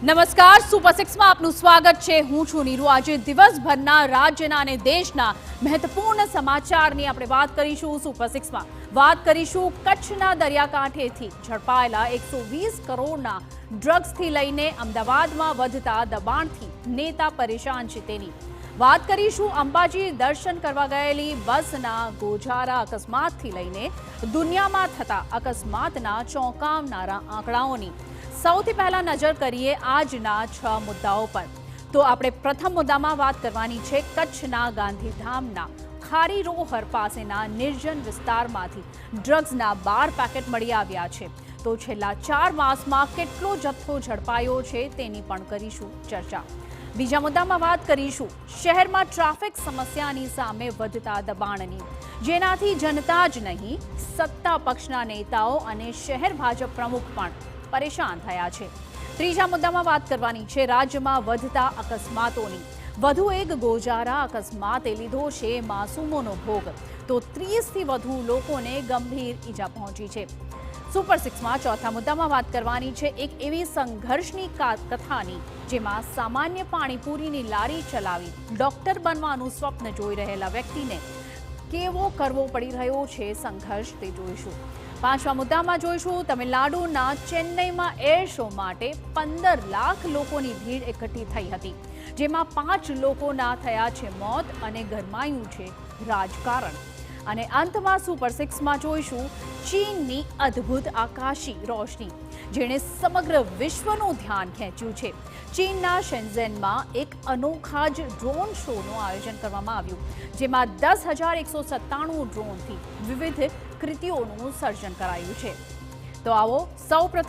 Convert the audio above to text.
નમસ્કાર, સુપર 6 માં આપનું સ્વાગત છે। હું છું નીરુ। આજે દિવસભરના રાજ્યના અને દેશના મહત્વપૂર્ણ સમાચારની આપણે વાત કરીશું। સુપર 6 માં વાત કરીશું કચ્છના દરિયાકાંઠેથી ઝડપાયેલા 120 કરોડના ડ્રગ્સથી લઈને અમદાવાદમાં વધતા દબાણથી નેતા પરેશાન છે તેની વાત કરીશું। અંબાજી દર્શન કરવા ગયેલી બસના ગોઝારા અકસ્માતથી લઈને દુનિયામાં થતા અકસ્માતના ચોંકાવનારા આંકડાઓની સૌથી પહેલા નજર કરીએ આજના 6 મુદ્દાઓ પર। તો આપણે પ્રથમ મુદ્દામાં વાત કરવાની છે કચ્છના ગાંધીધામના ખારી રોહર પાસેના નિર્જન વિસ્તારમાંથી ડ્રગ્સના 12 પેકેટ મળી આવ્યા છે। તો છેલ્લા 4 માસમાં કેટલો જથ્થો ઝડપાયો છે તેની પણ કરીશું ચર્ચા। બીજા મુદ્દામાં વાત કરીશું શહેરમાં ટ્રાફિક સમસ્યાની સામે વધતા દબાણની, જેનાથી જનતા જ નહીં સત્તા પક્ષના નેતાઓ અને શહેર ભાજપ પ્રમુખ પણ પરેશાન થયા છે। ત્રીજા મુદ્દામાં વાત કરવાની છે રાજ્યમાં વધતા અકસ્માતોની। વધુ એક ગોઝારા અકસ્માતે લીધો છે માસૂમોનો ભોગ, તો 30થી વધુ લોકોને ગંભીર ઈજા પહોંચી છે। સુપર 6માં ચોથા મુદ્દામાં વાત કરવાની છે એક એવી સંઘર્ષની કથાની જેમાં સામાન્ય પાણીપુરીની લારી ચલાવી ડોક્ટર બનવાનું સ્વપ્ન જોઈ રહેલા વ્યક્તિને કેવો કરવો પડી રહ્યો છે સંઘર્ષ, તે જોઈશું। પાંચમા મુદ્દામાં જોઈશું તમિલનાડુના ચેન્નઈમાં એર શો માટે 15 લાખ લોકોની ભીડ એકઠી થઈ હતી, જેમાં 5 લોકોના થયા છે મોત અને ગરમાયું છે રાજકારણ। અને અંતમાં સુપર 6માં જોઈશું ચીનની અદ્ભુત આકાશી રોશની, જેણે સમગ્ર વિશ્વનું ધ્યાન ખેંચ્યું છે। ચીનના શેન્ઝેનમાં એક અનોખા જ ડ્રોન શોનું આયોજન કરવામાં આવ્યું, જેમાં 10,197 ડ્રોનથી વિવિધ કૃતિઓનું સર્જન કરાયું છે। તો આવો સૌપ્રથમ